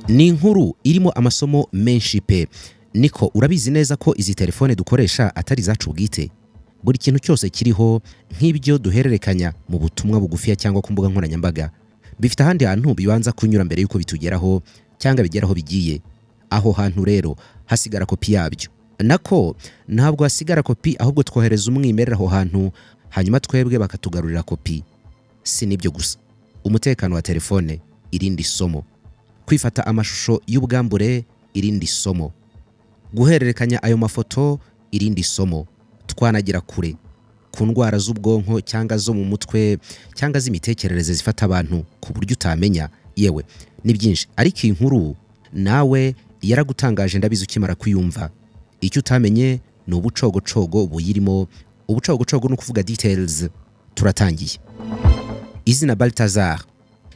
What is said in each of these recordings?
ni inkuru irimo amasomo menshi pe. Niko urabizi neza ko izi telefone dukoresha atari zacu bwite. Buri kintu cyose kiriho nk'ibyo duhererekanya mu butumwa bugufiya cyangwa ku mbuga nkoranyambaga bifite ahandi hantu bibanza kunyura mbere yuko bitugeraho cyangwa bigeraho bigiye. Aho hantu rero hasigara kopi yabyo. Nako ntabwo hasigara kopi, ahubwo twohereza umwimerere aho hantu hanyuma twebwe bakatugarurira kopi. Si nibyo gusa, umutekano wa telefone irindi somo, kwifata amashusho y'ubwambure irindi somo, guhererekanya ayo mafoto irindi somo, twanagira kure ku ndwara z'ubwonko cyangwa zo mu mutwe cyangwa z'imitekerereze zifata abantu ku buryo utamenya. Yewe ni byinshi, ariko iyi nkuru nawe yaragutangaje ndabizi ukimara kuyumva. Icyo utamenye ni ubucogocogo buyirimo. Ubucogocogo ni ukuvuga details. Turatangiye. Izina Balthazar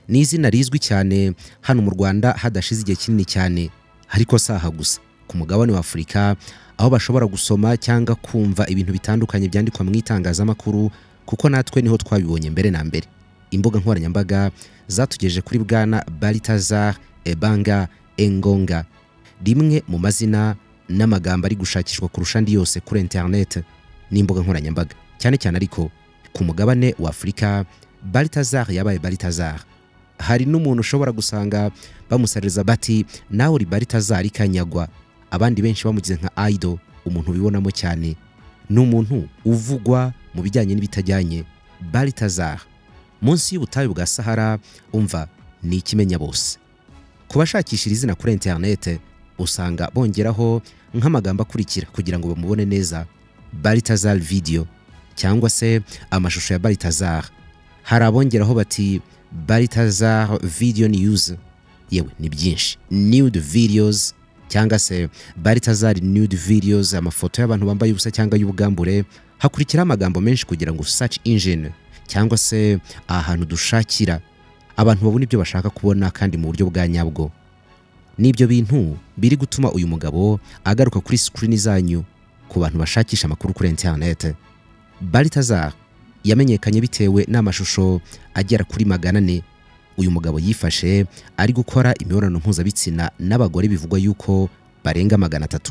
ni izina rizwi cyane hano mu Rwanda hadashize igihe kinini cyane, ariko saha gusa ku mugabane wa Afurika, aho bashobora gusoma cyangwa kumva ibintu bitandukanye byandikwa mu itangazamakuru, kuko natwe niho twabibonye mbere na mbere. Imbuga nkoranyambaga zatugeje kuri bwana Balthazar Ebanga Engonga, rimwe mu mazina n'amagambo ari gushakishwa kurusha andi yose kuri internet n'imbuga nkoranyambaga, cyane cyane ariko ku mugabane wa Afurika. Balthazar yabaye Balthazar. Hari n'umuntu ushobora gusanga bamusaririza bati nawe uri Balthazar ikanyagwa. Abandi benshi bamugize nka idol, umuntu bibonamo cyane. N'umuntu uvugwa mu bijyanye n'ibitajyanye. Balthazar munsi y'ubutayu bwa Sahara, umva ni ikimenya bose. Kubashakishira izina kuri internet usanga bongeraho nk'amagambo akurikira kugira ngo bamubone neza: Balthazar video cyangwa se amashusho ya Balthazar. Hari abongeraho bati Balthazar video news. Yewe ni byinshi, nude videos cyangwa se Balthazar nude videos, amafoto y'abantu bambaye ubusa cyangwa y'ubugambure. Hakurikira amagambo menshi kugira ngo search engine cyangwa se ahantu dushakira abantu babona ibyo bashaka kubona kandi mu buryo bwa nyabwo. Nibyo bintu biri gutuma uyu mugabo agaruka kuri screen zanyu ku bantu bashakisha amakuru kuri internet. Balthazar yamenyekanye bitewe n'amashusho agera kuri 400 uyu mugabo yifashe ari gukora imibonano mpuzabitsina n'abagore bivugwa yuko barenga 300.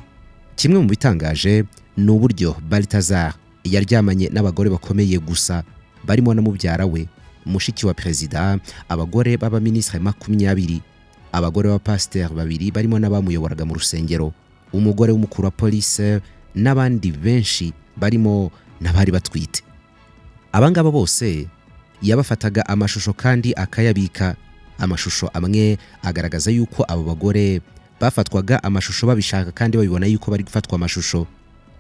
Kimwe mu bitangaje ni uburyo Balthazar yaryamanye n'abagore bakomeye gusa, barimo na mubyara we, mushiki wa Perezida, abagore baba ministre 20, abagore ba pasteur 2 barimo n'abamuyoboraga mu rusengero, umugore w'umukuru wa police n'abandi benshi barimo n'abari batwite. Abangaba bose yabafataga amashusho kandi akayabika. Amashusho amwe agaragaza yuko abo bagore bafatwaga amashusho babishaka kandi babibona yuko bari gufatwa amashusho.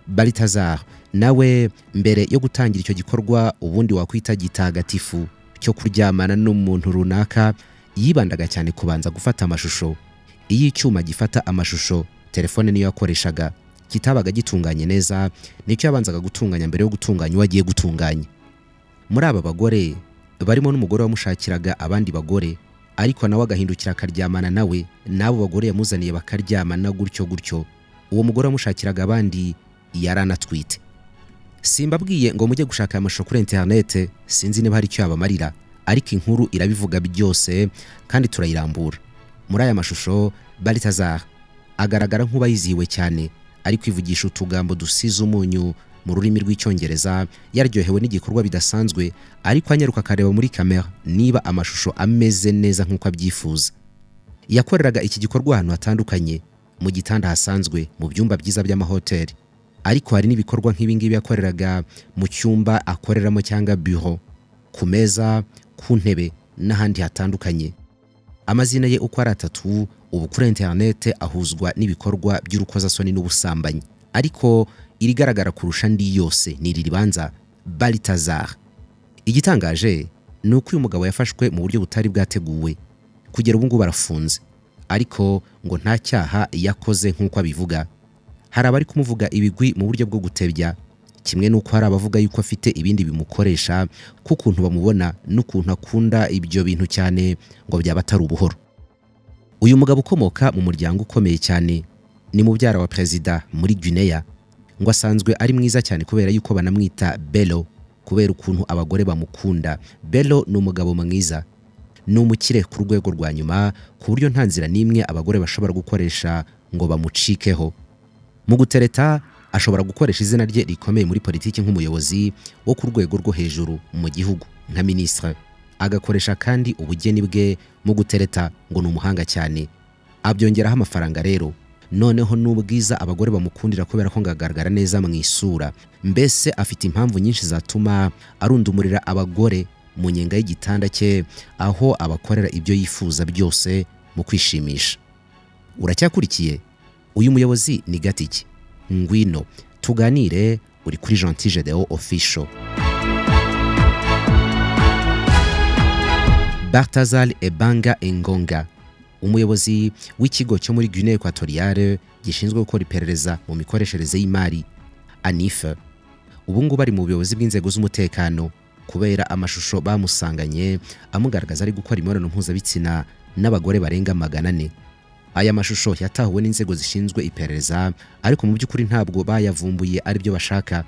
Balthazar nawe mbere yo gutangira icyo gikorwa ubundi wakwita gitagatifu cyo kuryamana n'umuntu runaka, yibandaga cyane kubanza gufata amashusho. Iyi cyuma gifata amashusho, telefone niyo yakoreshaga, kitabaga gitunganye neza, nicyo yabanzaga gutunganya mbere yo gutunganya uwagiye gutunganya. Muri aba bagore barimo n'umugore wamushakiraga abandi bagore, ariko nawe agahindukira akaryamana nawe, n'abo bagore yamuzaniye bakaryamana gutyo gutyo. Uwo mugore wamushakiraga abandi yaranatwite. Simbabwiye ngo mujye gushaka amashusho kuri internet, sinzi niba hari icyo yabamarira, ariko inkuru irabivuga byose kandi turayirambura. Muri aya mashusho Balthazar agaragara nk'ubayiziwe cyane, ari kwivugisha utugambo dusize umunyu mu rurimi rw'icyongereza, yaryohewe n'igikorwa bidasanzwe, ariko anyaruka akareba muri kamera niba amashusho ameze neza nk'uko abyifuza. Yakoreraga iki gikorwa ahantu hatandukanye, mu gitanda hasanzwe, mu byumba byiza by'amahoteli, ariko hari n'ibikorwa nk'ibi ngibi yakoreraga mu cyumba akoreramo cyangwa bureau, ku meza, ku ntebe n'ahandi hatandukanye. Amazina ye uko ari 3 ubu kuri internet ahuzwa n'ibikorwa by'urukozasoni n'ubusambanyi, ariko irigaragara kurusha ndi yose ni ribanza Balthazar. Igitangaje ni uko uyu mugabo yafashwe mu buryo butari bwateguwe, kugera ubu ngubu barafunze, ariko ngo nta cyaha yakoze nk'uko abivuga. Hari abari kumuvuga ibigwi mu buryo bwo gutebya, kimwe nuko hari abavuga yuko afite ibindi bimukoresha kukuntu bamubona n'ukuntu akunda ibyo bintu cyane ngo byaba atari ubuhoro. Uyu mugabo ukomoka mu muryango ukomeye cyane, ni mubyara wa Perezida muri Guinea, ngo asanzwe ari mwiza cyane kubera yuko banamwita Bello kubera ukuntu abagore bamukunda. Bello ni umugabo mwiza. ni umukire ku rwego rwa nyuma ku buryo nta nzira n'imwe abagore bashobora gukoresha ngo bamucikeho. Mu gutereta ashobora gukoresha izina rye rikomeye muri politiki nk'umuyobozi wo ku rwego rwo hejuru mu gihugu nka ministre, agakoresha kandi ubugeni bwe mu gutereta ngo ni umuhanga cyane, abyongeraho amafaranga rero. Noneho n'ubwiza abagore bamukundira kubera ko ngagaragara neza mu isura. Mbese afite impamvu nyinshi zatuma arundumurira abagore mu nyenga y'igitanda cye, aho abakorera ibyo yifuza byose mu kwishimisha. Uracyakurikiye? Uyu muyobozi ni gatiki. Ngwino tuganire, uri kuri Gentil Gedeon Official. Balthazar Ebanga Engonga, umuyobozi w'ikigo cyo muri Guinée Equatoriale gishinzwe gukora iperereza mu mikoreshereze y'imari ANIF. Ubu ngubu ari mu buyobozi bw'inzego z'umutekano kubera amashusho bamusanganye amugaragaza ari gukora imibonano mpuzabitsina n'abagore barenga 400. Aya mashusho yatahuwe n'inzego zishinzwe iperereza, ariko mu by'ukuri ntabwo bayavumbuye ari byo bashaka.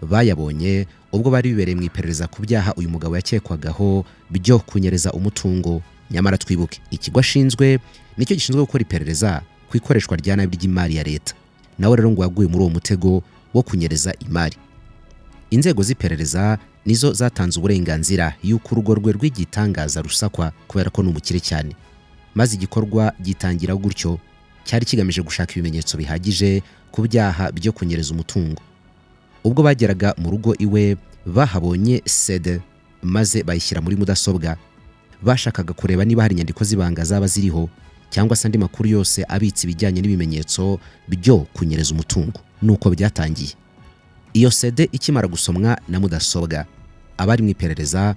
Bayabonye ubwo bari bibereye mu iperereza ku byaha uyu mugabo yakekwagaho byo kunyereza umutungo. Nyamara twibuke, ikigo ashinzwe nicyo gishinzwe gukora iperereza ku ikoreshwa rya nabi ry'imari ya leta. Nawe rero ngo yaguye muri uwo mutego wo kunyereza imari. Inzego z'iperereza nizo zatanze uburenganzira y'uko urugo rwe rw'igitangaza rusakwa kubera ko ni umukire cyane. Maze igikorwa gitangira gutyo, cyari kigamije gushaka ibimenyetso bihagije ku byaha byo kunyereza umutungo. Ubwo bageraga mu rugo iwe bahabonye CD maze bayishyira muri mudasobwa. Bashakaga kureba niba hari inyandiko zibanga zaba ziriho cyangwa se andi makuru yose abitse ibijyanye n'ibimenyetso byo kunyereza umutungo. Nuko byatangiye. Iyo CD ikimara gusomwa na mudasobwa, abari mu iperereza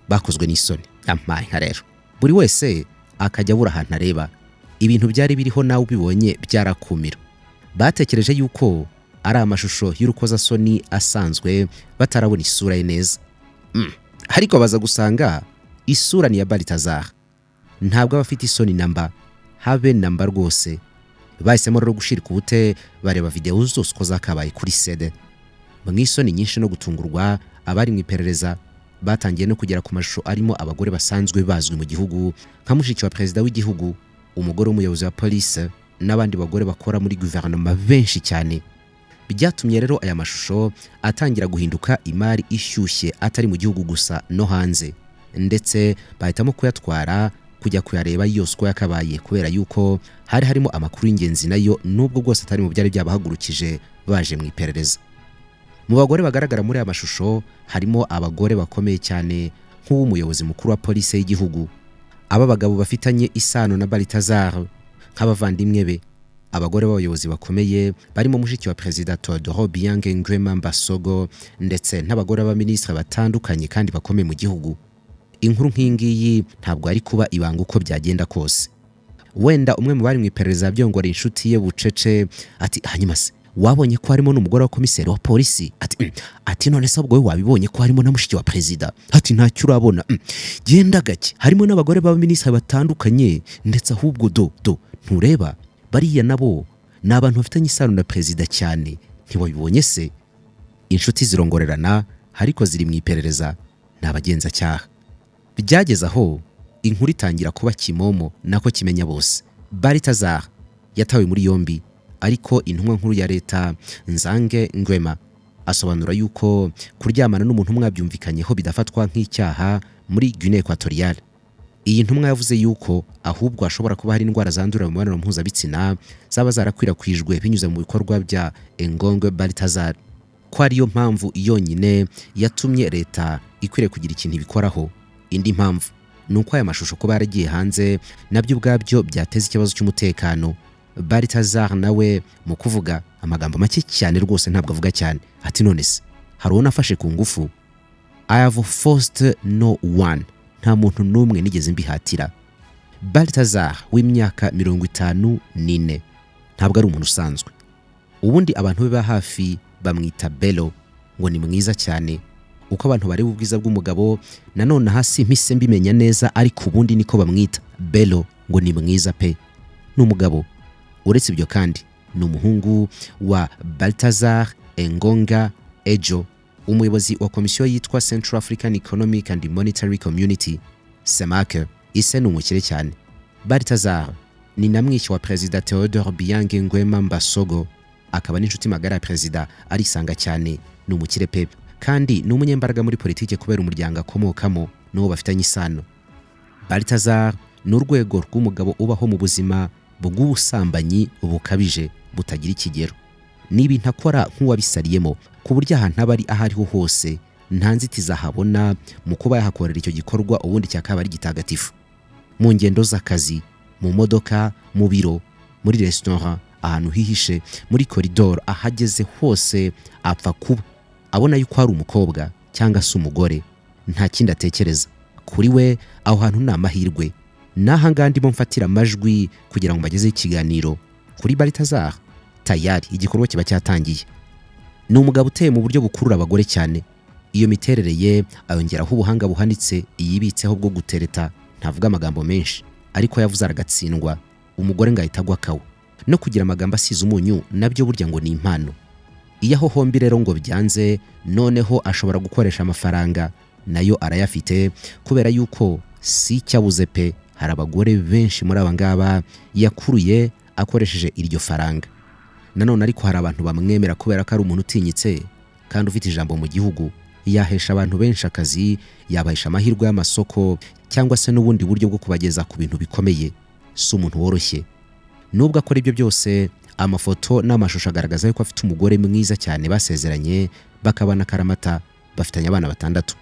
bakozwe n'isoni. Amaye rero buri wese akajya bura ahantu areba. Ibintu byari biriho nawe ubibonye byarakumira. Batekereje yuko ari amashusho y'urukozasoni asanzwe batarabona isura ye neza. Ariko baza gusanga isura ni ya Balthazar. Ntabwo abafite isoni namba, habe namba rwose. Bahisemo rero gushirika ubute bareba video zose ko zakabaye kuri CD. Mu isoni nyinshi no gutungurwa, abari mu iperereza batangiye no kugera ku mashusho arimo abagore basanzwe bazwi mu gihugu nka Mushiki wa Perezida w'igihugu, umugore w'umuyobozi wa police n'abandi bagore bakora muri guverinoma benshi cyane. Byatumye rero aya mashusho atangira guhinduka imari ishyushye atari mu gihugu gusa no hanze, ndetse bahitamo kuyatwara kujya kuyareba yose ko yakabaye kubera yuko hari harimo amakuru y'ingenzi nayo nubwo bwose atari mu byari byabahagurukije baje mu iperereza. Mu bagore bagaragara muri aya mashusho harimo abagore bakomeye cyane nk'umuyobozi mukuru wa police y'igihugu. Aba bagabo bafitanye isano na Balthazar nk'abavandimwe be. Abagore b'abayobozi bakomeye barimo Mushiki wa Perezida Biange Ngwema Mbasogo ndetse n'abagore b'abaministre batandukanye kandi bakomeye mu gihugu. Inkuru nk'ingiyi ntabwo ari kuba ibanga uko byagenda kose. Wenda umwe mu bari mu iperereza byongora inshuti ye bucece ati hanyuma se wabonye ko harimo n'umugore wa komiseri wa polisi? Ati none se ubwo wabibonye ko harimo na Mushiki wa Perezida? Ati ntacyo urabona. Genda gake, harimo n'abagore b'abaministre batandukanye ndetse ahubwo ntureba bariya nabo ni abantu bafitanye isano na Perezida cyane, ntiwabibonye se? Inshuti zirongorerana ariko ziri mu iperereza n'abagenza cyaha. Byageze aho inkuru itangira kuba kimomo nako kimenya bose. Balthazar yatawe muri yombi, ariko intumwa nkuru ya leta Nzange Ngwema asobanura yuko kuryamana n'umuntu mwabyumvikanyeho bidafatwa nk'icyaha muri Guinée Equatoriale. Iyi ntumwa yavuze yuko ahubwo ashobora kuba hari indwara zandurira mu mibonano mpuzabitsina zaba zarakwirakwijwe binyuze mu bikorwa bya Engongo Balthazar, ko ariyo mpamvu yonyine yatumye leta ikwiriye kugira ikintu ibikoraho. Indi mpamvu nuko aya mashusho ko baragiye hanze nabyo ubwabyo byateza ikibazo cy'umutekano. Balthazar nawe mu kuvuga amagambo make cyane rwose ntabwo avuga cyane. Ati none se hari uwo nafashe ku ngufu? I have forced no one. Nta muntu n'umwe nigeze mbihatira. Balthazar w'imyaka 54 ntabwo ari umuntu usanzwe. Ubundi abantu be ba hafi bamwita Bello, ngo ni mwiza cyane. Uko abantu bareba ubwiza bw'umugabo nanone hasi mpise mbimenya neza, ariko ubundi niko bamwita Bello, ngo ni mwiza pe. N'umugabo. Uretse ibyo kandi ni umuhungu wa Balthazar Engonga Ejo, umuyobozi wa komisiyo yitwa Central African Economic and Monetary Community. Semake ise ni umukire cyane. Balthazar ni namwishi wa Perezida Theodore Biyange Ngwema Mbasogo, akaba n'inshuti magara ya Perezida, arisanga cyane, ni umukire pepe kandi ni umunyembaraga muri politike kubera umuryango akomokamo n'uwo bafitanye isano. Balthazar ni urwego rw'umugabo ubaho mu buzima bw'ubusambanyi bukabije butagira ikigero. Niba ntakora nk'uwabisariyemo ku buryo ahantu aba ari aho ariho hose nta nzitizi ahabona mu kuba yahakorera icyo gikorwa, ubundi cyakaba ari gitagatifu. Mu ngendo z'akazi, mu modoka, mu biro, muri restaurant, ahantu hihishe, muri koridoro, ahageze hose apfa kuba abona yuko ari umukobwa cyangwa se umugore, nta kindi atekereza. Kuri we aho hantu ni amahirwe. Naha ngandimo mfatira amajwi kugira ngo mbagezeho ikiganiro. Kuri Balthazar tayari igikorwa kiba cyatangiye. Ni umugabo uteye mu buryo bukurura abagore cyane. Iyo miterere ye ayongeraho ubuhanga buhanitse yibitseho bwo gutereta, ntavuga amagambo menshi, ariko yavuze aragatsindwa, umugore ngahita agwa kawo. No kugira amagambo asize umunyu nabyo burya ngo ni impano. Iyo aho hombi rero ngo byanze, noneho ashobora gukoresha amafaranga, nayo arayafite kubera yuko si cyabuze pe. Hari abagore benshi muri aba ngaba yakuruye akoresheje iryo faranga. Nanone ariko hari abantu bamwemera kubera ko ari umuntu utinyitse kandi ufite ijambo mu gihugu. Yahesha abantu benshi akazi, yabahisha amahirwe y'amasoko cyangwa se n'ubundi buryo bwo kubageza ku bintu bikomeye. Si umuntu woroshye. Nubwo akora ibyo byose, amafoto n'amashusho agaragaza yuko afite umugore mwiza cyane basezeranye, bakabana karamata, bafitanye abana 6.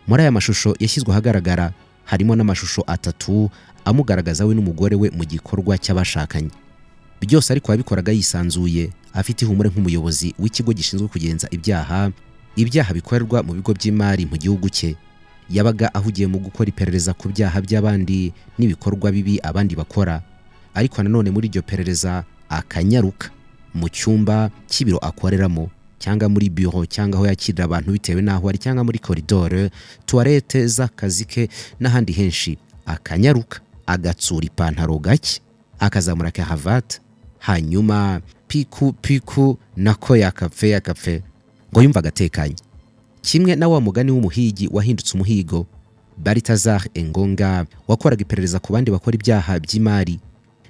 Muri aya mashusho yashyizwe ahagaragara harimo n'amashusho 3 amugaragaza we n'umugore we mu gikorwa cy'abashakanye. Byose ariko yabikoraga yisanzuye, afite ihumure nk'umuyobozi w'ikigo gishinzwe kugenza ibyaha bikorerwa mu bigo by'imari mu gihugu cye. Yabaga ahugiye mu gukora iperereza ku byaha by'abandi n'ibikorwa bibi abandi bakora, ariko nanone muri iryo perereza akanyaruka mu cyumba cy'ibiro akoreramo, cyangwa muri bureau, cyangwa aho yakirira abantu bitewe n'aho ari, cyangwa muri koridoro, toilette z'akazi ke n'ahandi henshi. Akanyaruka agatsura ipantaro gake, akazamura kahavate, hanyuma piku nako yakapfe ngo yumva agatekanye. Kimwe na wa mugani w'umuhigi wahindutse umuhigo, Balthazar Engonga wakoraga iperereza ku bandi bakora ibyaha by'imari,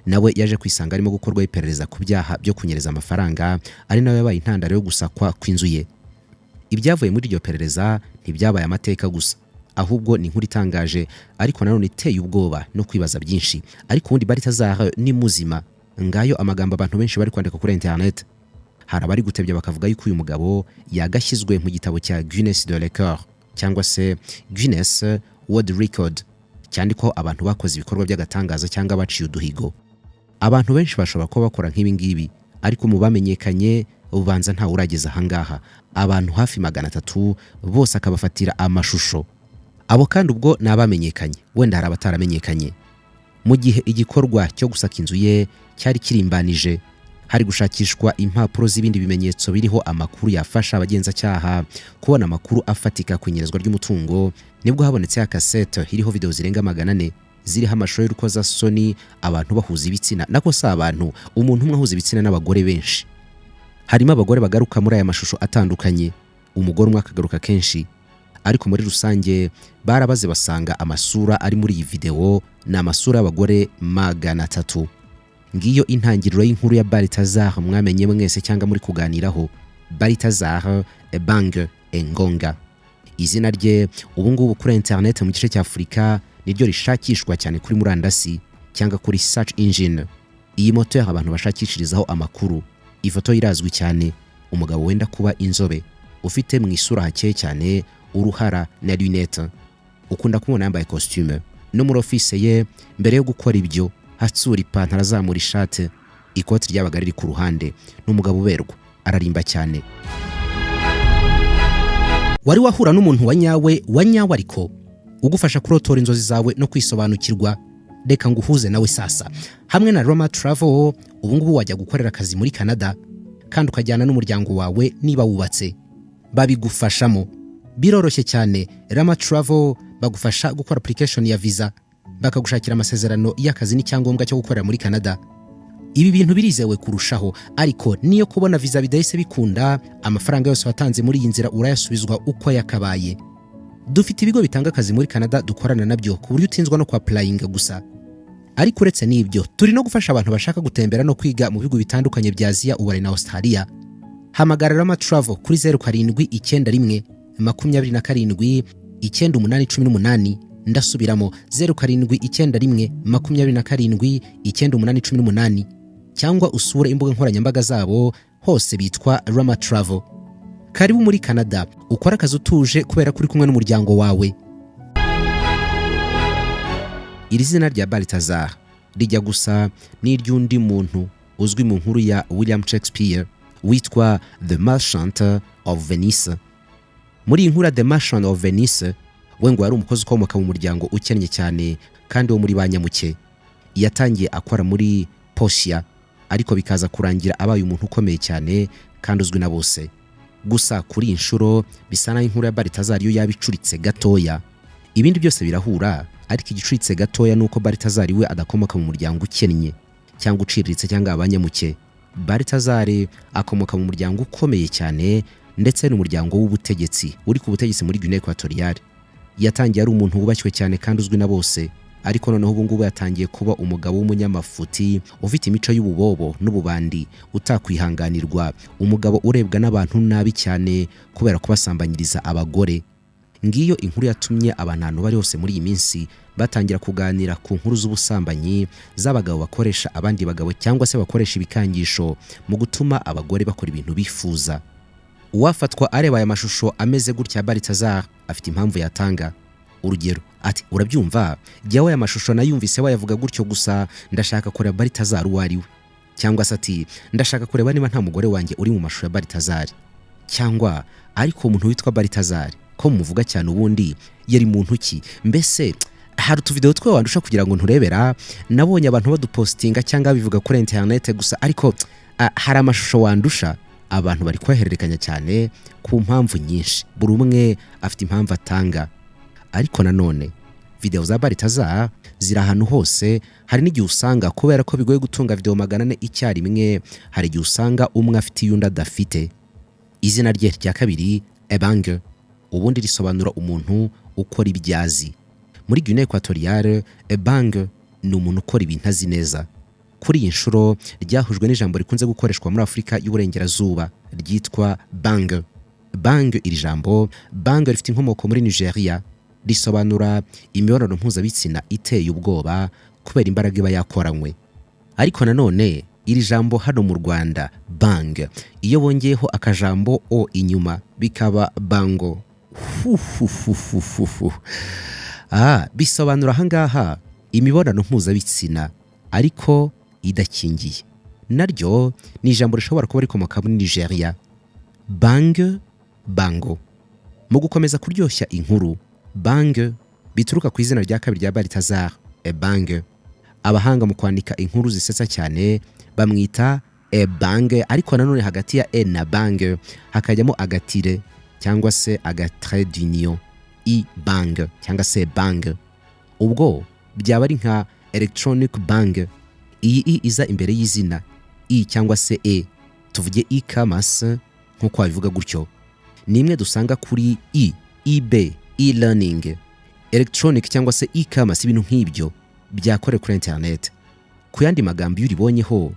nawe yaje kwisanga arimo gukorwa iperereza ku byaha byo kunyereza amafaranga, ari nawe yabaye intandaro yo gusakwa kw'inzu ye. Ibyavuye muri iryo perereza ntibyabaye amateka gusa, ahubwo ni inkuru itangaje ariko nanone iteye ubwoba no kwibaza byinshi. Ariko ubundi Balthazar ni muzima. Ngayo amagambo abantu benshi bari kwandika kuri internet. Hari abari gutebya bakavuga yuko uyu mugabo yagashyizwe mu gitabo cya Guinness de Record, cyangwa se Guinness World Record, cyandiko abantu bakoze ibikorwa by'agatangaza cyangwa baciye uduhigo. Abantu benshi bashobora kuba bakora nk'ibi ngibi, ariko mu bamenyekanye ubanza nta urageza ahangaha. Abantu hafi 300 bose akabafatira amashusho. Abo kandi ubwo nabamenyekanye, wenda hari abataramenyekanye. Mu gihe igikorwa cyo gusaka inzu ye cyari kirimbanije, hari gushakishwa impapuro z'ibindi bimenyetso biriho amakuru yafasha abagenzacyaha kubona amakuru afatika ku inyerezwa ry'umutungo, nibwo habonetse akasete iriho video zirenga 400 ziriho amashusho y'urukozasoni, abantu bahuza ibitsina. Nako si abantu, umuntu umwe ahuza ibitsina n'abagore benshi. Harimo abagore bagaruka muri aya mashusho atandukanye, umugore umwe akagaruka kenshi, ariko muri rusange barabaze basanga amasura ari muri iyi video na amasura y'abagore 300. Ngiyo intangiriro y'inkuru ya Balthazar mwamenye mwese cyangwa muri kuganiraho. Balthazar Ebang Engonga, izina rye ubu ngubu kuri internet mu gice cya Afurika niryo rishakishwa cyane kuri murandasi cyangwa kuri search engine. Iyi moto abantu bashakishirizaho amakuru. Ifoto irazwi cyane, umugabo wenda kuba inzobe, ufite mu isura hakeye cyane, uruhara na lunette, ukunda kumubona yambaye costume. No muri office ye mbere yo gukora ibyo hatsura ipantaro, azamura ishati, ikoti ryabaga riri ku ruhande. N'umugabo uberwa, ararimba cyane. Wari wahura n'umuntu wa nyawe ariko ugufasha kurotora inzozi zawe no kwisobanukirwa? Reka nguhuze nawe sasa. Hamwe na Roma Travel ubu ngubu wajya gukorera akazi muri Canada kandi ukajyana n'umuryango wawe niba wubatse. Babigufashamo, biroroshye cyane. Roma Travel bagufasha gukora application ya visa, bakagushakira amasezerano y'akazi n'icyangombwa cyo gukorera muri Canada. Ibi bintu birizewe kurushaho, ariko niyo kubona visa bidahise bikunda, amafaranga yose watanze muri iyi nzira urayasubizwa uko yakabaye. dufite ibigo bitanga akazi muri Canada dukorana nabyo ku buryo utinzwa no kwa applying gusa. Ariko uretse n'ibyo turi no gufasha abantu bashaka gutembera no kwiga mu bihugu bitandukanye bya Aziya, Uburayi na Australia. Hamagara Rama Travel kuri 0791 27 9818. Ndasubiramo 0791 27 9818, cyangwa usure imbuga nkoranyambaga zabo, hose bitwa Rama Travel. Karibu muri Canada, ukora akazi utuje kubera kuri kumwe n'umuryango wawe. Iri zina rya Balthazar rijya gusa n'iry'undi muntu uzwi mu nkuru ya William Shakespeare witwa The Merchant of Venice. Muri iyi nkuru The Merchant of Venice, we ngo yari umukozi ukomoka mu muryango ukennye cyane kandi wo muri banyamuke. Yatangiye akora muri Portia, ariko bikaza kurangira abaye umuntu ukomeye cyane kandi uzwi na bose. Gusa kuri inshuro bisa naho inkuru ya Balthazar yo yabicuritse gatoya. Ibindi byose birahura, ariko igicuritse gatoya nuko Balthazar we adakomoka mu muryango ukennye cyangwa uciriritse cyangwa abanyamuke. Balthazar akomoka mu muryango ukomeye cyane ndetse n'umuryango w'ubutegetsi uri ku butegetsi muri Guinea Equatoriale. Yatangiye ari umuntu wubashywe cyane kandi uzwi na bose, ariko noneho ubu ngubu yatangiye kuba umugabo w'umunyamafuti ufite imico y'ububobo n'ububandi utakwihanganirwa, umugabo urebwa n'abantu nabi cyane kubera kubasambanyiriza abagore. Ngiyo inkuru yatumye abantu bari hose muri iyi minsi batangira kuganira ku nkuru z'ubusambanyi z'abagabo bakoresha abandi bagabo cyangwa se bakoresha ibikangisho mu gutuma abagore bakora ibintu bifuza. Uwafatwa areba aya mashusho ameze gutya Balthazar afite impamvu yatanga. Urugero ati, urabyumva, jyawe aya mashusho nayumvise bayavuga gutyo gusa ndashaka kureba Balthazar uwo ari we. Cyangwa se ati, ndashaka kureba niba nta mugore wanjye uri mu mashusho ya Balthazar. Cyangwa ariko umuntu witwa Balthazar ko muvuga cyane ubundi yari muntu ki? Mbese hari utuvideo twe wandusha kugira ngo nturebera? Nabonye abantu badupostinga cyangwa bivuga kuri internet gusa, ariko hari amashusho wandusha. Abantu bari kwahererekanya cyane ku mpamvu nyinshi, buri umwe afite impamvu atanga. Ariko nanone video za Balthazar ziri ahantu hose. Hari n'igihe usanga kubera ko bigoye gutunga video 400 icyarimwe, hari igihe usanga umwe afite iyundi adafite. Izina rye rya kabiri Ebang, ubundi risobanura umuntu ukora ibyazi. Muri Guinea Equatoriale, Ebang ni umuntu ukora ibintu azi neza. Kuri iyi nshuro ryahujwe n'ijambo rikunze gukoreshwa muri Afurika y'Uburengerazuba ryitwa bang. Bang, iri jambo bang rifite inkomoko muri Nigeria, risobanura imibonano mpuzabitsina iteye ubwoba kubera imbaraga iba yakoranywe. Ariko nanone iri jambo hano mu Rwanda bang, iyo bongeyeho akajambo o inyuma bikaba bango. Bisobanura ahangaha imibonano mpuzabitsina ariko idakingiye. Naryo ni ijambo rishobora kuba rikomoka muri Nigeria. Bang, bango. Mu gukomeza kuryoshya inkuru, bang bituruka ku izina rya kabiri rya Balthazar, Ebang. Abahanga mu kwandika inkuru zisetsa cyane bamwita Ebang, ariko nanone hagati ya e na bang hakajyamo agatire cyangwa se agatrait d'union, i bang cyangwa se bang. Ubwo byaba ari nka electronic bang. Iyi i iza imbere y'izina i cyangwa se e, tuvuge e-commerce nkuko wabivuga gutyo, ni imwe dusanga kuri eBay, e-learning, electronic cyangwa se e-commerce, ibintu nk'ibyo byakorewe kuri internet. Ku yandi magambo iyo uribonyeho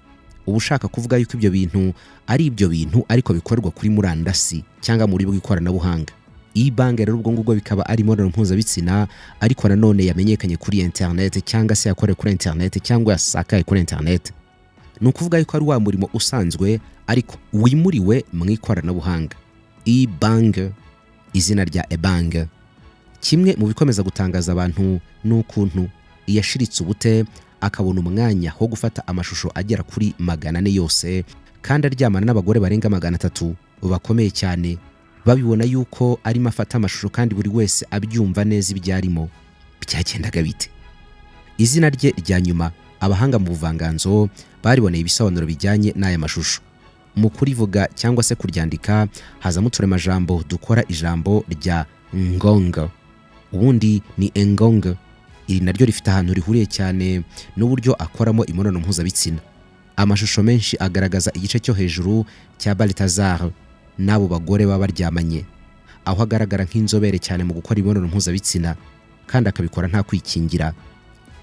uba ushaka kuvuga yuko ibyo bintu ari ibyo bintu ariko bikorerwa kuri murandasi cyangwa muri bw'ikoranabuhanga. E-bang rero ubwo ngubwo bikaba ari imibonano mpuzabitsina ariko nanone yamenyekanye kuri internet cyangwa se yakorewe kuri internet cyangwa yasakaye kuri internet. Ni ukuvuga yuko ari wa murimo usanzwe ariko wimuriwe mu ikoranabuhanga. E-bang, izina rya Ebang. Kimwe mu bikomeza gutangaza abantu n'ukuntu yashiritse ubute akabona umwanya wo gufata amashusho agera kuri 400 yose kandi aryamana n'abagore barenga 300 bakomeye cyane. Babibona yuko arimo afata amashusho kandi buri wese abyumva neza ibyarimo. Byagendaga bite? Izina rye rya nyuma abahanga mu buvanganzo bariboneye ibisobanuro bijyanye n'aya mashusho. Mu kurivuga cyangwa se kuryandika hazamo uturemajambo dukora ijambo rya ngonga. Ubundi ni engonga. Iri naryo rifite ahantu rihuriye cyane n'uburyo akoramo imibonano mpuzabitsina. Amashusho menshi agaragaza igice cyo hejuru cya Balthazar n'abo bagore baba baryamanye. aho agaragara nk'inzobere cyane mu gukora imibonano mpuzabitsina kandi akabikora nta kwikingira.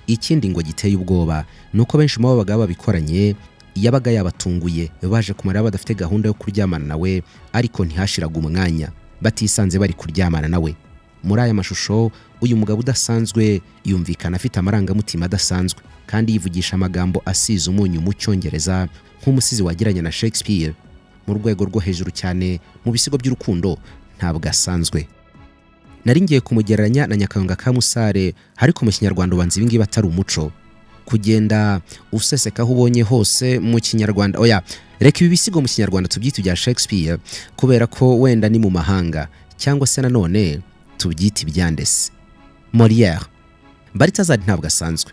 Ikindi ngo giteye ubwoba nuko benshi mu babaga babikoranye yabaga yabatunguye baje kumara badafite gahunda yo kuryamana nawe, ariko ntihashiraga umwanya batisanze bari kuryamana nawe. Muri aya mashusho uyu mugabo udasanzwe yumvikana afite amarangamutima adasanzwe kandi yivugisha amagambo asize umunyu mu Cyongereza nk'umusizi wagiranye na Shakespeare mu rwego rwo hejuru cyane mu bisigo by'urukundo ntabwo asanzwe. Nari ngiye kumugereranya na Nyakayonga ka Musare, ariko mu Kinyarwanda ubanza ibingibi atari umuco kugenda useseka aho ubonye hose mu Kinyarwanda. Oya, reka ibi bisigo mu Kinyarwanda tubyita bya Shakespeare kubera ko wenda ni mu mahanga, cyangwa se nanone tubyita ibyandese. Molière, Balthazar ntabwo asanzwe.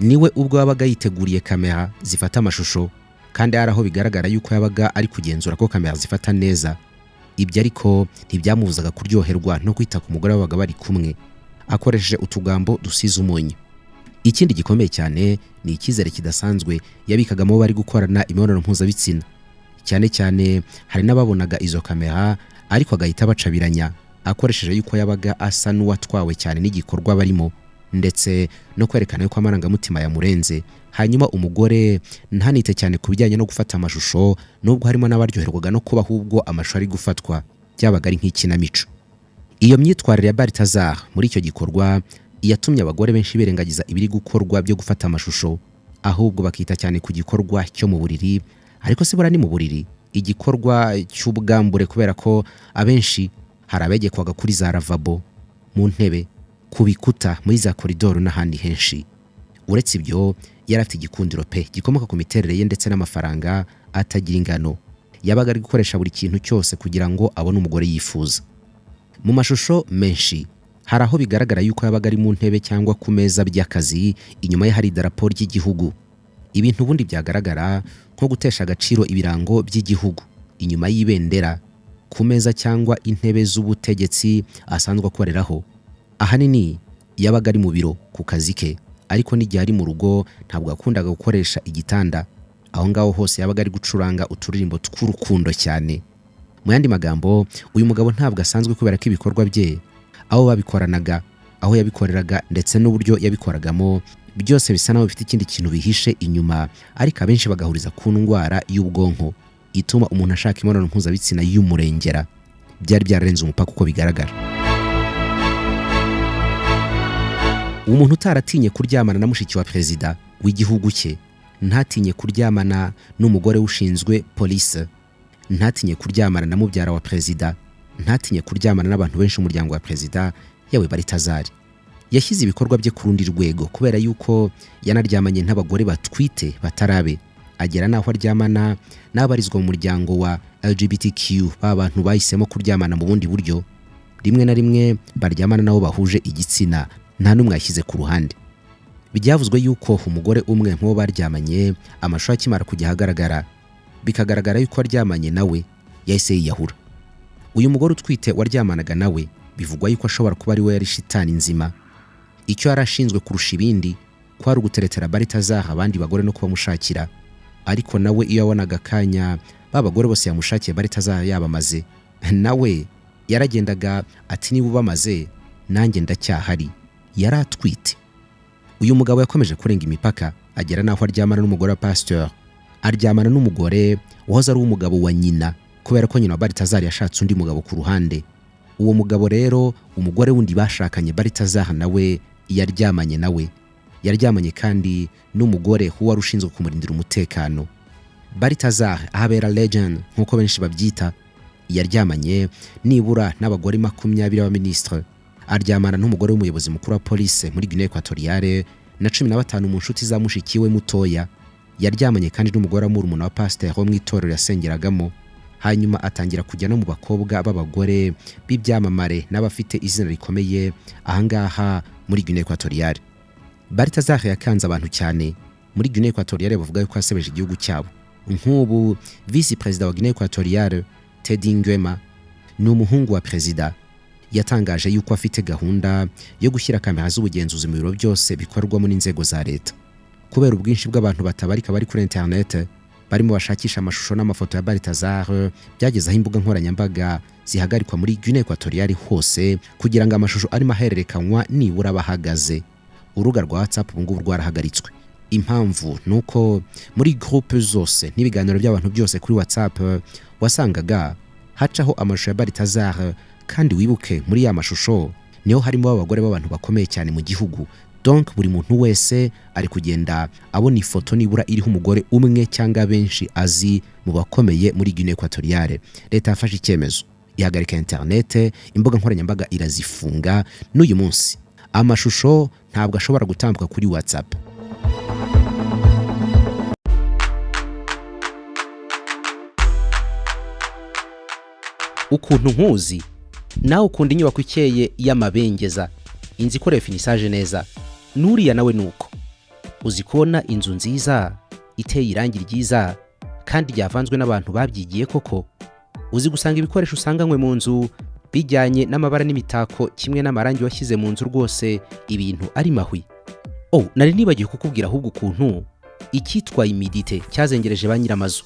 Niwe ubwo yabaga yiteguriye kamera zifata amashusho, kandi hari aho bigaragara yuko yabaga ari kugenzura ko kamera zifata neza. Ibyo ariko ntibyamubuzaga kuryoherwa no kwita ku mugore wabaga bari kumwe akoresheje utugambo dusize umunyu. Ikindi gikomeye cyane ni icyizere kidasanzwe yabikagamo bari gukorana imibonano mpuzabitsina. Cyane cyane hari n'ababonaga izo kamera ariko agahita bacabiranya akoresheje yuko yabaga asa n'uwatwawe cyane n'igikorwa barimo, ndetse no kwerekana yuko amarangamutima yamurenze. Hanyuma umugore ntanite cyane ku bijyanye no gufata amashusho, nubwo harimo n'abaryoherwaga no kuba ahubwo amashusho ari gufatwa byabaga ari nk'ikinamico. Iyo myitwarire ya Balthazar muri icyo gikorwa yatumye abagore benshi birengagiza ibiri gukorwa byo gufata amashusho, ahubwo bakita cyane ku gikorwa cyo mu buriri. Ariko se bura ni mu buriri igikorwa cy'ubwambure, kubera ko abenshi hari abegekwaga kuri za lavabo, mu ntebe, ku bikuta, muri za koridoro n'ahandi henshi. Uretse ibyo yari afite igikundiro pe gikomoka ku miterere ye ndetse n'amafaranga atagira ingano. Yabaga ari gukoresha buri kintu cyose kugira ngo abone umugore yifuza. Mu mashusho menshi hari aho bigaragara yuko yabaga ari mu ntebe cyangwa ku meza by'akazi, inyuma ye hari idarapo ry'igihugu. Ibintu ubundi byagaragara nko gutesha agaciro ibirango by'igihugu inyuma y'ibendera, ku meza cyangwa intebe z'ubutegetsi asanzwe akoreraho. Ahanini yabaga ari mu biro ku kazi ke, ariko n'igihe ari mu rugo ntabwo akundaga gukoresha igitanda. Aho ngaho hose yabaga ari gucuranga uturirimbo tw'urukundo cyane. Mu yandi magambo, uyu mugabo ntabwo asanzwe kubera ko ibikorwa bye, aho babikoranaga, aho yabikoreraga ndetse n'uburyo yabikoragamo byose bisa naho bifite ikindi kintu bihishe inyuma, ariko abenshi bagahuriza ku ndwara y'ubwonko ituma umuntu ashaka imibonano mpuzabitsina y'umurengera. Byari byararenze umupaka uko bigaragara. Umuntu utaratinye kuryamana na mushiki wa perezida w'igihugu cye, ntatinye kuryamana n'umugore ushinzwe police, ntatinye kuryamana na mubyara wa perezida, ntatinye kuryamana n'abantu benshi mu muryango wa perezida, yewe Balthazar yashyize ibikorwa bye ku rundi rwego kubera yuko yanaryamanye n'abagore batwite batarabe, agera naho aryamana n'abarizwa mu muryango wa LGBTQ, abantu bahisemo kuryamana mu bundi buryo. Rimwe na rimwe baryamana nabo bahuje igitsina, nta n'umwe yashyize ku ruhande. Byavuzwe yuko umugore umwe nk'uwo baryamanye amashusho akimara kujya ahagaragara, bikagaragara yuko aryamanye nawe yahise yiyahura. Uyu mugore utwite waryamanaga nawe bivugwa yuko ashobora kuba ari we yari shitani nzima. Icyo yarashinzwe kurusha ibindi kwari uguteretera Balthazar abandi bagore no kubamushakira, ariko nawe iyo yabonaga akanya babagore bose yamushakiye Balthazar yabamaze, nawe yaragendaga ati niba ubamaze nanjye ndacyahari. Yaratwite. Uyu mugabo yakomeje kurenga imipaka, agera naho aryamana n'umugore wa pasteur, aryamana n'umugore wahoze ari umugabo wa nyina, kubera ko nyina wa Balthazar yashatse undi mugabo ku ruhande. Uwo mugabo rero umugore wundi bashakanye Balthazar nawe yaryamanye nawe, yaryamanye kandi n'umugore wari ushinzwe kumurindira umutekano. Balthazar ahabera legend nk'uko benshi babyita, yaryamanye nibura n'abagore 20 b'abaminisitiri, aryamana n'umugore w'umuyobozi mukuru wa police muri Guinée Equatoriale na 15 mu nshuti za Mushiki we mutoya. Yaryamanye kandi n'umugore wa murumuna wa pasteur wo mu itorero yasengeragamo. Hanyuma atangira kujya no mu bakobwa b'abagore b'ibyamamare n'abafite izina rikomeye ahangaha muri Guinée Equatoriale. Balthazar yakanze abantu cyane muri Guinée Equatoriale, bavuga yuko yasebeje igihugu cyabo. Nk'ubu vice perezida wa Guinée Equatoriale Teddy Ngwema ni umuhungu wa perezida, yatangaje yuko afite gahunda yo gushyira kamera z'ubugenzuzi mu biro byose bikorwamo n'inzego za leta. Kubera ubwinshi bw'abantu batabarika bari kuri internet, barimo bashakisha amashusho n'amafoto ya Balthazar byageze aho imbuga nkoranyambaga zihagarikwa muri Guinea Equatoriale hose kugira ngo amashusho arimo ahererekanywa nibura bahagaze. Urubuga rwa WhatsApp ubu ngubu rwarahagaritswe. Impamvu nuko muri groupe zose n'ibiganiro by'abantu byose kuri WhatsApp wasangaga hacaho amashusho ya Balthazar, kandi wibuke muri ya mashusho niho harimo abagore b'abantu bakomeye cyane mu gihugu. Donc buri muntu wese ari kugenda abona ifoto nibura iriho umugore umwe cyangwa benshi azi mu bakomeye muri Guinea Equatoriale. Leta yafashe icyemezo ihagarika internet, imbuga nkoranyambaga irazifunga. N'uyu munsi amashusho ntabwo ashobora gutambuka kuri WhatsApp. Ukuntu nkuzi nawe ukunda inyubako ikeye y'amabengeza, inzu ikorewe finisage neza, nuriya nawe nuko uzi kubona inzu nziza iteye irangi ryiza kandi ryavanzwe n'abantu babyigiye koko. Uzi gusanga ibikoresho usanganywe mu nzu bijyanye n'amabara n'imitako kimwe n'amarangi washyize mu nzu, rwose ibintu ari mahwi. Nari nibagiye kukubwira ahubwo ukuntu icyitwa imidite cyazengereje ba nyiramazu,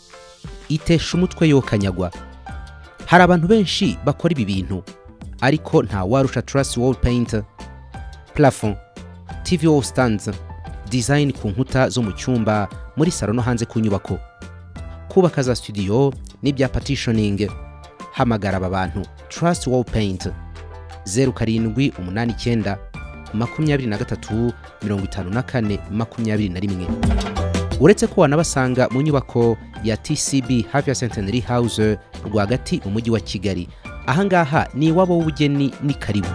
itesha umutwe yokanyagwa. Hari abantu benshi bakora ibi bintu, ariko nta warusha truss wall paint, plafond, TV wall stands, design ku nkuta zo mu cyumba, muri salo no hanze ku nyubako, kubaka za studio n'ibya partitioning. Hamagara aba bantu Trust Wall Paint 0789 23 54 21. Uretse ko wanabasanga mu nyubako ya TCB hafi ya Centenary House rwagati mu mujyi wa Kigali. Ahangaha ni iwabo w'ubugeni ni karibu.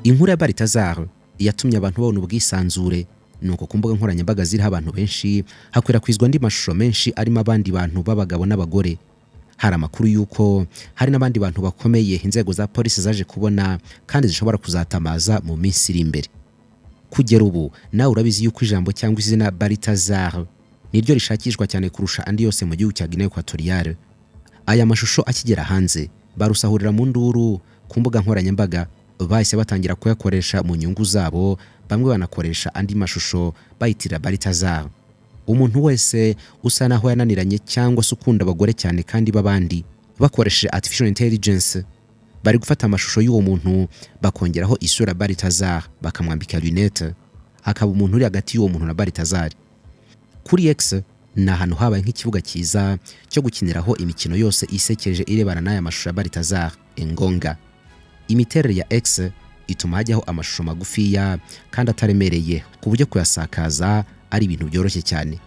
Inkuru ya Balthazar yatumye abantu babona ubwisanzure, nuko ku mbuga nkoranyambaga ziriho abantu benshi hakwirakwizwa andi mashusho menshi arimo abandi bantu b'abagabo n'abagore. Hari amakuru yuko hari n'abandi bantu bakomeye inzego za polisi zaje kubona kandi zishobora kuzatamaza mu minsi iri imbere. Kugera ubu nawe urabizi yuko ijambo cyangwa izina Balthazar niryo rishakishwa cyane kurusha andi yose mu gihugu cya Guinea Equatoriale. Aya mashusho akigera hanze barusahurira mu nduru ku mbuga nkoranyambaga, bahise batangira kuyakoresha mu nyungu zabo. Bamwe banakoresha andi mashusho bayitira Balthazar. Umuntu wese usa naho yananiranye cyangwa se ukunda abagore cyane kandi babandi bakoresheje artificial intelligence bari gufata amashusho y'uwo muntu bakongeraho isura Balthazar bakamwambika lunette, hakaba umuntu uri hagati y'uwo muntu na Balthazar. Kuri X ni ahantu habaye nk'ikibuga cyiza cyo gukiniraho imikino yose isekeje irebana n'aya mashusho ya Balthazar engonga. Imiterere ya X ituma hajyaho amashusho magufiya kandi ataremereye ku buryo kuyasakaza ari ibintu byoroshye cyane.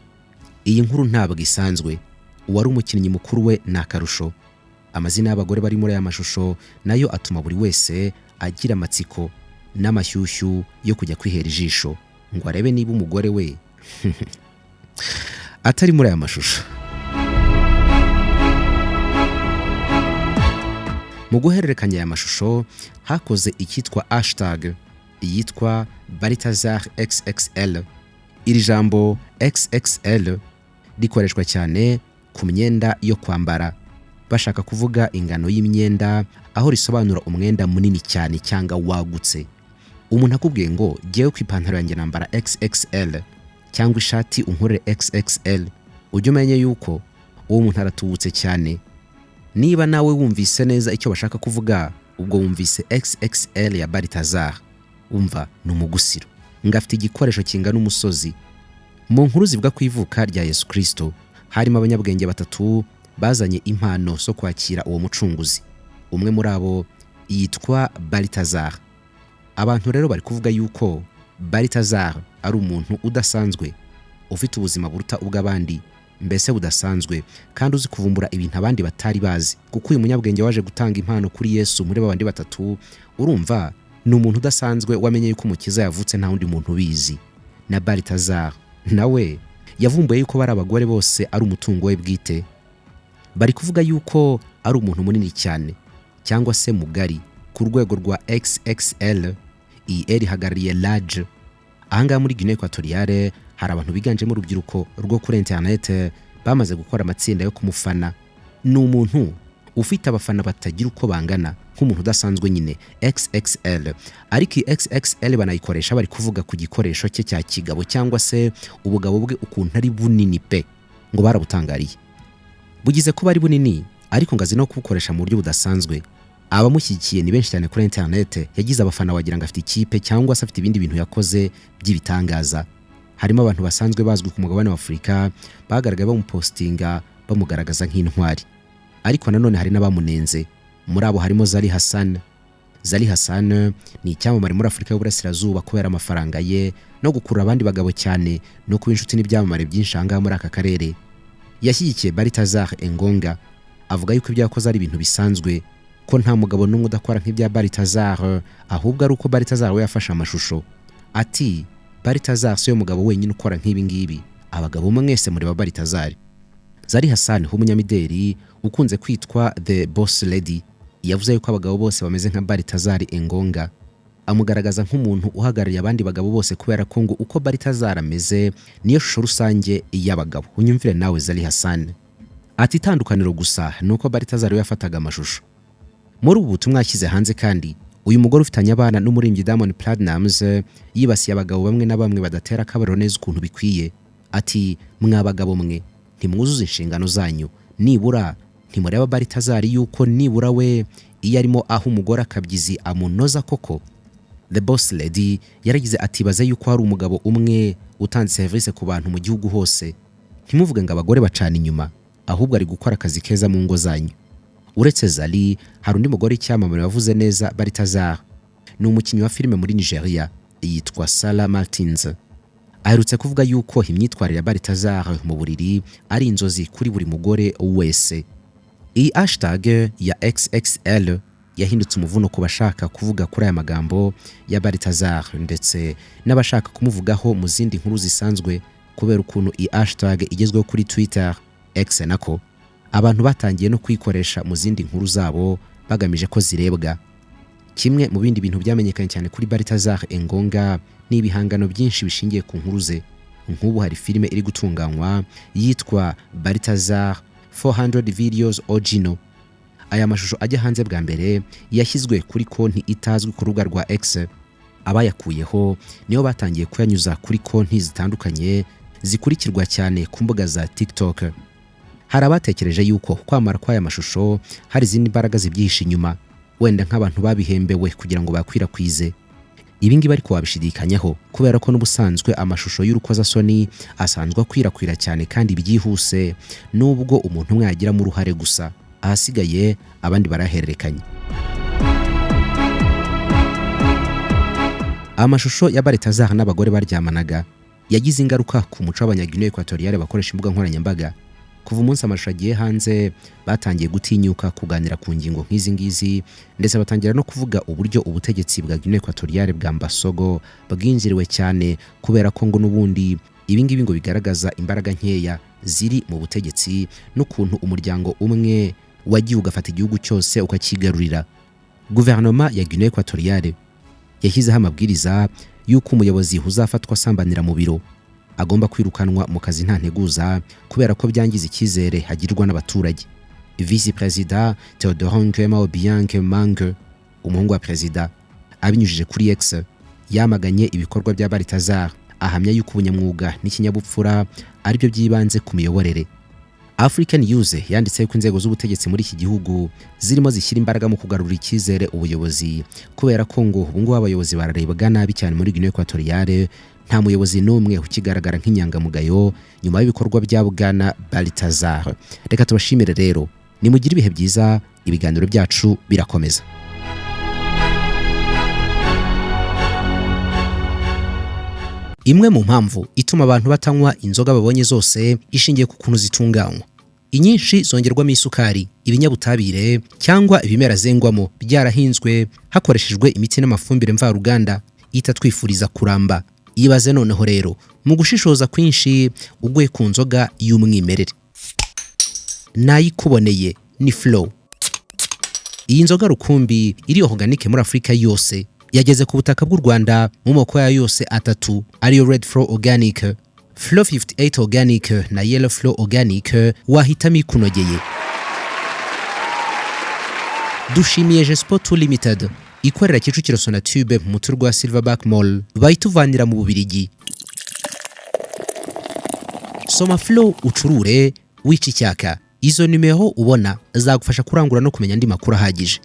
Iyi nkuru ntabwo isanzwe, uwari umukinnyi mukuru we ni akarusho. Amazina y'abagore bari muri aya mashusho nayo atuma buri wese agira amatsiko n'amashyushyu yo kujya kwihera ijisho ngo arebe niba umugore we atari muri aya mashusho. Mu guhererekanya aya mashusho hakoze icyitwa hashtag yitwa Balthazar XXL. Iri jambo XXL rikoreshwa cyane ku myenda yo kwambara, bashaka kuvuga ingano y'imyenda, aho risobanura umwenda munini cyane cyangwa wagutse. Umuntu akubwiye ngo giye ku ipantaro yanjye nambara XXL cyangwa ishati unkorere XXL, ujye umenye yuko uwo muntu aratubutse cyane. Niba nawe wumvise neza icyo bashaka kuvuga, ubwo wumvise XXL ya Balthazar, umva ni umugusiro. Ngafite igikoresho kingana umusozi. Mu nkuru zivuga ku ivuka rya Yesu Kristo harimo abanyabwenge batatu bazanye impano zo kwakira uwo mucunguzi. Umwe muri abo yitwa Balthazar. Abantu rero bari kuvuga yuko Balthazar ari umuntu udasanzwe, ufite ubuzima buruta ubw'abandi, mbese budasanzwe kandi uzi kuvumbura ibintu abandi batari bazi, kuko uyu munyabwenge waje gutanga impano kuri Yesu muri babandi batatu. Urumva ni umuntu udasanzwe wamenye yuko umukiza yavutse nta wundi muntu ubizi. Na Balthazar nawe yavumbuye yuko bari abagore bose ari umutungo we bwite. Bari kuvuga yuko ari umuntu munini cyane cyangwa se mugari ku rwego rwa XXL. Iyi eri hagarariye large. Ahangaha muri Guinea Equatoriale hari abantu biganjemo urubyiruko rwo kuri internet bamaze gukora amatsinda yo kumufana. Ni umuntu ufite abafana batagira uko bangana nk'umuntu udasanzwe nyine XXL, ariko XXL banayikoresha bari kuvuga ku gikoresho cye cya kigabo cyangwa se ubugabo bwe ukuntu ari bunini pe, ngo barabutangariye. Bugize kuba ari bunini ariko ngazi no kubukoresha mu buryo budasanzwe. Abamushyigikiye ni benshi cyane kuri internet, yagize abafana wagira ngo afite ikipe cyangwa se afite ibindi bintu yakoze by'ibitangaza. Harimo abantu basanzwe bazwi ku mugabane wa Afurika bagaragaye bamupostinga bamugaragaza nk'intwari, ariko nanone hari n'abamunenze. Muri abo harimo Zari Hassan. Zari Hassan ni icyamamare muri Afurika y'Uburasirazuba kubera amafaranga ye no gukurura abandi bagabo cyane no kuba inshuti n'ibyamamare byinshi ahangaha muri aka karere. Yashyigikiye Balthazar Engonga, avuga yuko ibyo yakoze ari ibintu bisanzwe, ko nta mugabo n'umwe udakora nk'ibya Balthazar, ahubwo ari uko Balthazar we yafashe amashusho. Ati Balthazar siyo mugabo wenyine ukora nk'ibi ngibi, abagabo mwese muri ba Balthazar. Zari Hassan umunyamideli ukunze kwitwa The Boss Lady yavuze yuko abagabo bose bameze nka Balthazar Engonga, amugaragaza nk'umuntu uhagarariye abandi bagabo bose kubera ko ngo uko Balthazar ameze niyo shusho rusange y'abagabo. Unyumvire nawe Zari Hassan. Ati itandukaniro gusa nuko Balthazar yafataga amashusho. Muri ubu butumwa yashyize hanze kandi uyu mugore ufitanye abana n'umurimbyi Diamond Platnumz yibasiye abagabo bamwe na bamwe badatera akabariro neza ukuntu bikwiye. Ati mwabagabo mwe ntimwuzuze inshingano zanyu, nibura ntimureba Balthazar yuko nibura we iyo arimo aho umugore akabyizi amunoza koko. The Boss Lady yaragize ati baze yuko hari umugabo umwe utanze service ku bantu mu gihugu hose, ntimuvuge ngo abagore bacana inyuma, ahubwo ari gukora akazi keza mu ngo zanyu. Uretse Zari, hari undi mugore icyamamare wavuze neza Balthazar, ni umukinnyi wa filime muri Nigeria yitwa Sarah Martins. Aherutse kuvuga yuko imyitwarire ya Balthazar mu buriri ari inzozi kuri buri mugore wese. Iyi hashtag ya XXL yahindutse umuvuno ku bashaka kuvuga kuri aya magambo ya Balthazar ndetse n'abashaka kumuvugaho mu zindi nkuru zisanzwe, kubera ukuntu iyi hashtag igezweho kuri Twitter X nako abantu batangiye no kwikoresha mu zindi nkuru zabo bagamije ko zirebwa. Kimwe mu bindi bintu byamenyekanye cyane kuri Balthazar Engonga ni ibihangano byinshi bishingiye ku nkuru ze. Nk'ubu hari filime iri gutunganywa yitwa Balthazar 400 Videos Original. Aya mashusho ajya hanze bwa mbere yashyizwe kuri konti itazwi ku rubuga rwa X. Abayakuyeho niyo batangiye kuyanyuza kuri konti zitandukanye zikurikirwa cyane ku mbuga za TikTok. Hari abatekereje yuko kwamara kw'aya mashusho hari izindi mbaraga zibyihishe inyuma, wenda nk'abantu babihembewe kugira ngo bakwirakwize. Ibi ngibi ariko wabishidikanyaho kubera ko n'ubusanzwe amashusho y'urukozasoni asanzwe akwirakwira cyane kandi byihuse, nubwo umuntu umwe yagiramo uruhare gusa, ahasigaye abandi barahererekanya. Amashusho ya Balthazar n'abagore baryamanaga yagize ingaruka ku muco w'Abanya-Guinée Equatoriale bakoresha imbuga nkoranyambaga. Kuva umunsi amashusho agiye hanze batangiye gutinyuka kuganira ku ngingo nk'izi ngizi, ndetse batangira no kuvuga uburyo ubutegetsi bwa Guinée Equatoriale bwa Mbasogo bwinjiriwe cyane, kubera ko ngo n'ubundi ibi ngibi ngo bigaragaza imbaraga nkeya ziri mu butegetsi n'ukuntu umuryango umwe wagiye ugafata igihugu cyose ukakigarurira. Guverinoma ya Guinée Equatoriale yashyizeho amabwiriza y'uko umuyobozi uzafatwa asambanira mu biro agomba kwirukanwa mu kazi nta nteguza, kubera ko byangiza icyizere hagirirwa n'abaturage. Vice Perezida Théodore Obiang Mange, umuhungu wa Perezida, abinyujije kuri X yamaganye ibikorwa bya Balthazar, ahamya yuko ubunyamwuga n'ikinyabupfura aribyo byibanze ku miyoborere. African News yanditse ko inzego z'ubutegetsi muri iki gihugu zirimo zishyira imbaraga mu kugarura icyizere ubuyobozi, kubera ko ngo ubu ngubu abayobozi bararebwa nabi cyane muri Guinée Equatoriale. Nta muyobozi n'umwe ukigaragara nk'inyangamugayo nyuma y'ibikorwa bya Bwana Balthazar. Reka tubashimire rero, nimugire ibihe byiza, ibiganiro byacu birakomeza. Imwe mu mpamvu ituma abantu batanywa inzoga babonye zose ishingiye ku kuntu zitunganywa. Inyinshi zongerwamo isukari, ibinyabutabire cyangwa ibimera zengwamo byarahinzwe hakoreshejwe imiti n'amafumbire mvaruganda itatwifuriza kuramba. Ibaze noneho rero mu gushishoza kwinshi uguye ku nzoga y'umwimerere. Nayikuboneye ni Flow. Iyi nzoga rukumbi iri organique muri Afrika yose yageze ku butaka bw'u Rwanda mu moko yayo yose atatu, ariyo Red Flow Organic, Flow 58 Organic na Yellow Flow Organic. Wahitamo ikunogeye. dushimiye Jespo Limited ikorera Kicukiro Sonatube mu mutur rwa Silverback Mall bayituvanira mu Bubirigi. Soma Flow ucurure wica icyaka. Izo nimero ubona zagufasha kurangura no kumenya andi makuru ahagije.